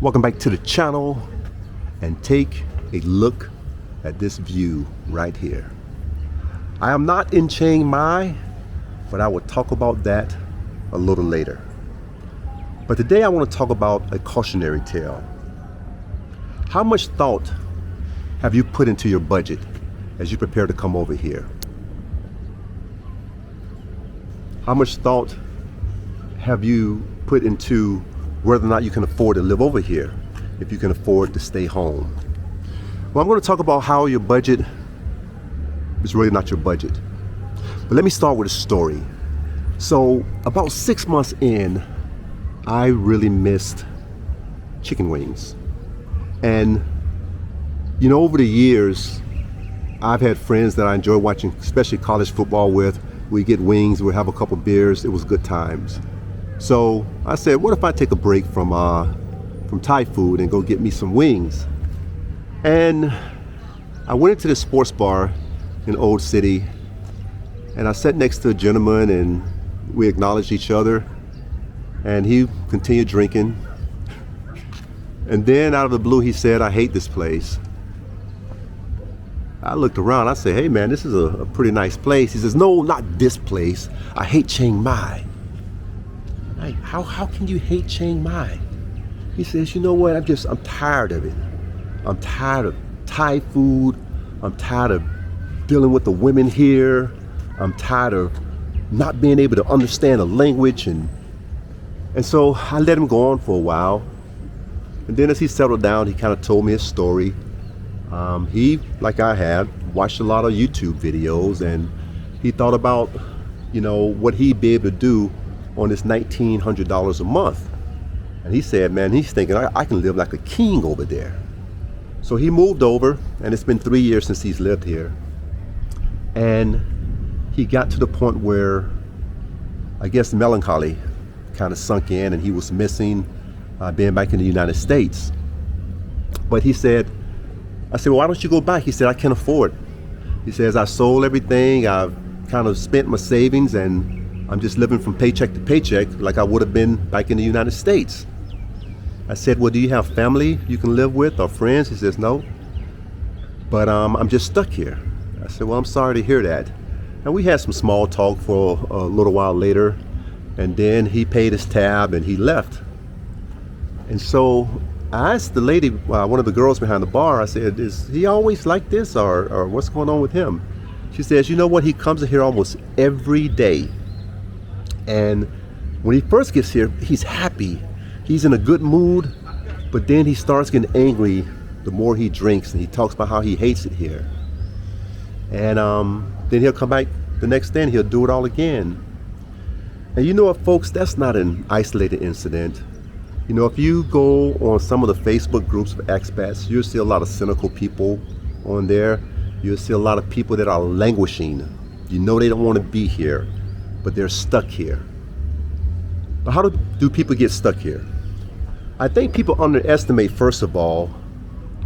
Welcome back to the channel and take a look at this view right here. I am not in Chiang Mai, but I will talk about that a little later. But today I want to talk about a cautionary tale. How much thought have you put into your budget as you prepare to come over here? How much thought have you put into whether or not you can afford to live over here, if you can afford to stay home? Well, I'm going to talk about how your budget is really not your budget. But let me start with a story. So about 6 months in, I really missed chicken wings. And you know, over the years, I've had friends that I enjoy watching, especially college football with. We get wings, we have a couple beers, it was good times. So I said, what if I take a break from Thai food and go get me some wings? And I went into the sports bar in Old City, and I sat next to a gentleman, and we acknowledged each other, and he continued drinking. And then out of the blue, he said, I hate this place. I looked around, I said, hey man, this is a pretty nice place. He says, no, not this place. I hate Chiang Mai. Like, how can you hate Chiang Mai? He says, you know what, I'm tired of it. I'm tired of Thai food. I'm tired of dealing with the women here. I'm tired of not being able to understand the language. And so I let him go on for a while. And then as he settled down, he kind of told me his story. He, like I had, watched a lot of YouTube videos, and he thought about, you know, what he'd be able to do on this $1,900 a month. And he said, man, he's thinking, I can live like a king over there. So he moved over, and it's been 3 years since he's lived here. And he got to the point where, I guess, melancholy kind of sunk in, and he was missing being back in the United States. But he said, I said, well, why don't you go back? He said, I can't afford. He says, I sold everything. I've kind of spent my savings, and I'm just living from paycheck to paycheck like I would have been back in the United States. I said, well, do you have family you can live with or friends? He says, no, but I'm just stuck here. I said, well, I'm sorry to hear that. And we had some small talk for a little while later, and then he paid his tab and he left. And so I asked the lady, one of the girls behind the bar, I said, is he always like this, or what's going on with him? She says, you know what, he comes in here almost every day. And when he first gets here, he's happy. He's in a good mood, but then he starts getting angry the more he drinks, and he talks about how he hates it here. And then he'll come back the next day and he'll do it all again. And you know what, folks, that's not an isolated incident. You know, if you go on some of the Facebook groups of expats, you'll see a lot of cynical people on there. You'll see a lot of people that are languishing. You know they don't want to be here, but they're stuck here. But how do people get stuck here? I think people underestimate, first of all,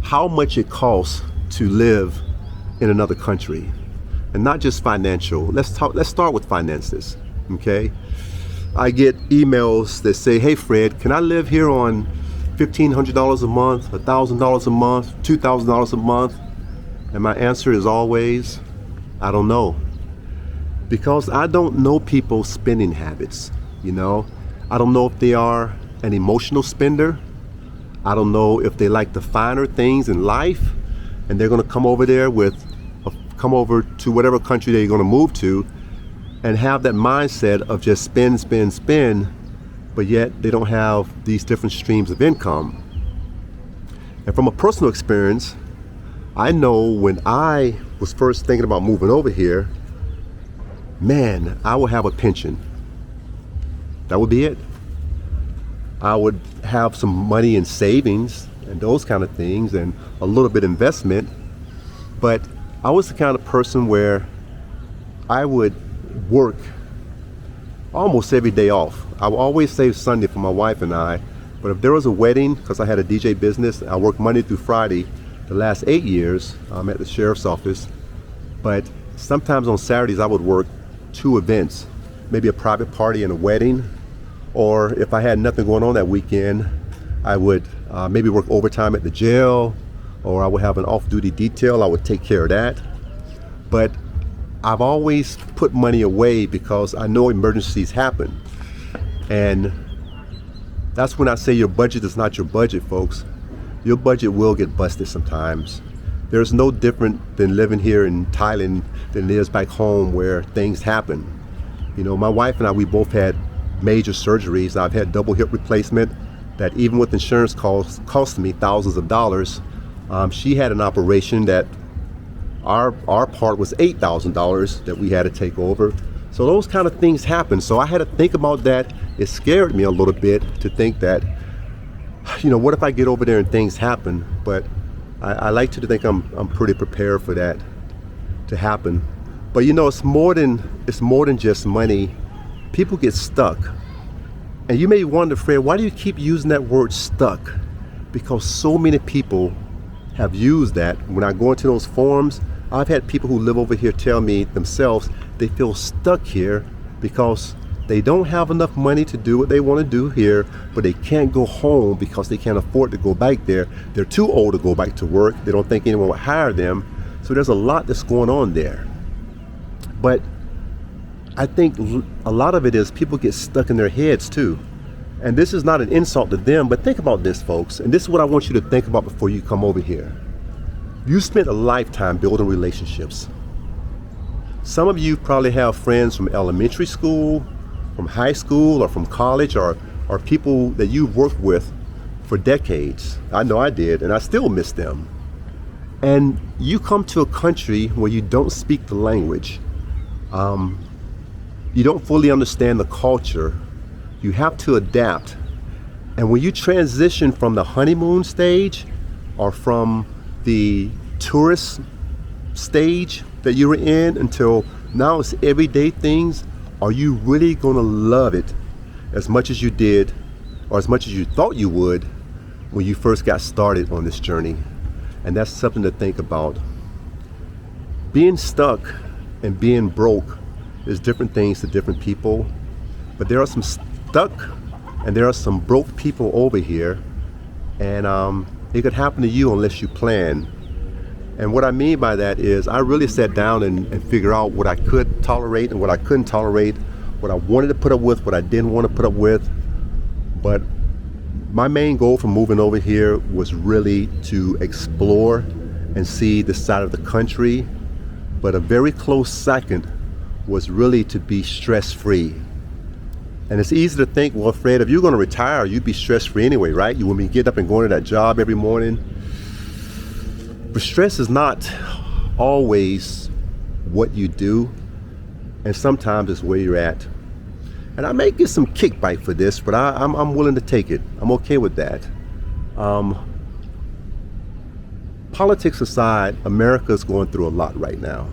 how much it costs to live in another country, and not just financial. Let's start with finances, okay? I get emails that say, hey Fred, can I live here on $1,500 a month, $1,000 a month, $2,000 a month? And my answer is always, I don't know. Because I don't know people's spending habits, you know? I don't know if they are an emotional spender. I don't know if they like the finer things in life, and they're gonna come over to whatever country they're gonna move to and have that mindset of just spend, spend, spend, but yet they don't have these different streams of income. And from a personal experience, I know when I was first thinking about moving over here, man, I would have a pension. That would be it. I would have some money in savings and those kind of things, and a little bit investment. But I was the kind of person where I would work almost every day off. I would always save Sunday for my wife and I, but if there was a wedding, because I had a DJ business, I worked Monday through Friday the last 8 years at the sheriff's office. But sometimes on Saturdays I would work 2 events, maybe a private party and a wedding, or if I had nothing going on that weekend, I would maybe work overtime at the jail, or I would have an off-duty detail. I would take care of that. But I've always put money away because I know emergencies happen. And that's when I say your budget is not your budget, folks. Your budget will get busted sometimes. There's no different than living here in Thailand than it is back home where things happen. You know, my wife and I, we both had major surgeries. I've had double hip replacement that even with insurance cost me thousands of dollars. She had an operation that our part was $8,000 that we had to take over. So those kind of things happen. So I had to think about that. It scared me a little bit to think that, you know, what if I get over there and things happen? But I like to think I'm pretty prepared for that to happen. But you know, it's more than just money. People get stuck. And you may wonder, Fred, why do you keep using that word stuck? Because so many people have used that. When I go into those forums, I've had people who live over here tell me themselves they feel stuck here because they don't have enough money to do what they want to do here, but they can't go home because they can't afford to go back there. They're too old to go back to work. They don't think anyone would hire them. So there's a lot that's going on there. But I think a lot of it is people get stuck in their heads too. And this is not an insult to them, but think about this, folks. And this is what I want you to think about before you come over here. You spent a lifetime building relationships. Some of you probably have friends from elementary school, from high school, or from college, or people that you've worked with for decades. I know I did, and I still miss them. And you come to a country where you don't speak the language. You don't fully understand the culture. You have to adapt. And when you transition from the honeymoon stage or from the tourist stage that you were in until now it's everyday things, are you really gonna love it as much as you did or as much as you thought you would when you first got started on this journey? And that's something to think about. Being stuck and being broke is different things to different people, but there are some stuck and there are some broke people over here, and it could happen to you unless you plan. And what I mean by that is I really sat down and figured out what I could tolerate and what I couldn't tolerate, what I wanted to put up with, what I didn't want to put up with. But my main goal for moving over here was really to explore and see the side of the country. But a very close second was really to be stress-free. And it's easy to think, well, Fred, if you're going to retire, you'd be stress-free anyway, right? You wouldn't be getting up and going to that job every morning. But stress is not always what you do, and sometimes it's where you're at. And I may get some kickback for this, but I'm willing to take it. I'm okay with that. Politics aside, America is going through a lot right now.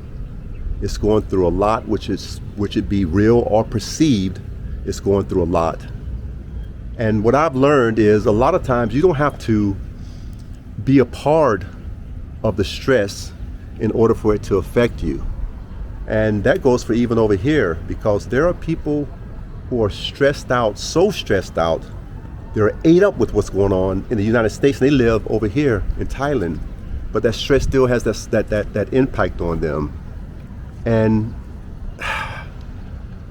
It's going through a lot, which it be real or perceived, it's going through a lot. And what I've learned is a lot of times you don't have to be a part of the stress in order for it to affect you. And that goes for even over here, because there are people who are stressed out, so stressed out, they're ate up with what's going on in the United States, and they live over here in Thailand. But that stress still has that impact on them. And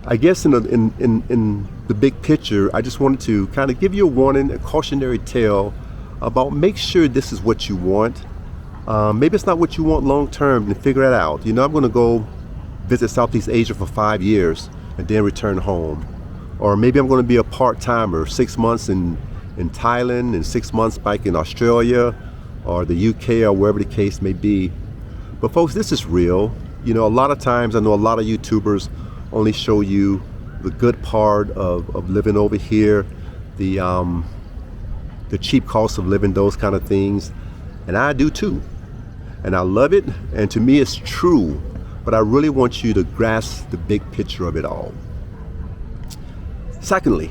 I guess in the big picture, I just wanted to kind of give you a warning, a cautionary tale about make sure this is what you want. Maybe it's not what you want long term, and figure it out. You know, I'm going to go visit Southeast Asia for 5 years and then return home. Or maybe I'm going to be a part-timer, 6 months in Thailand and 6 months back in Australia or the UK or wherever the case may be. But folks, this is real. You know, a lot of times I know a lot of YouTubers only show you the good part of living over here, the cheap cost of living, those kind of things. And I do too. And I love it, and to me it's true, but I really want you to grasp the big picture of it all. Secondly,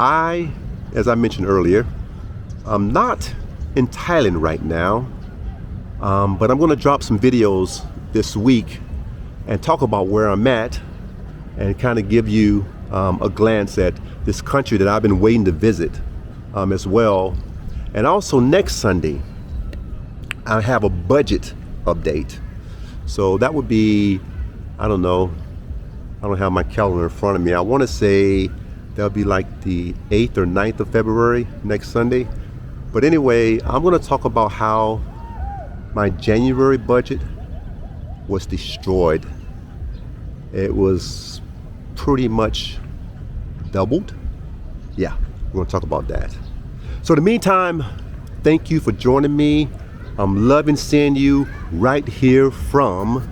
as I mentioned earlier, I'm not in Thailand right now, but I'm going to drop some videos this week and talk about where I'm at and kind of give you a glance at this country that I've been waiting to visit as well. And also next Sunday, I have a budget update. So that would be, I don't know, I don't have my calendar in front of me. I want to say that'll be like the 8th or 9th of February, next Sunday. But anyway, I'm going to talk about how my January budget was destroyed. It was pretty much doubled. Yeah, we're going to talk about that. So in the meantime, thank you for joining me. I'm loving seeing you right here from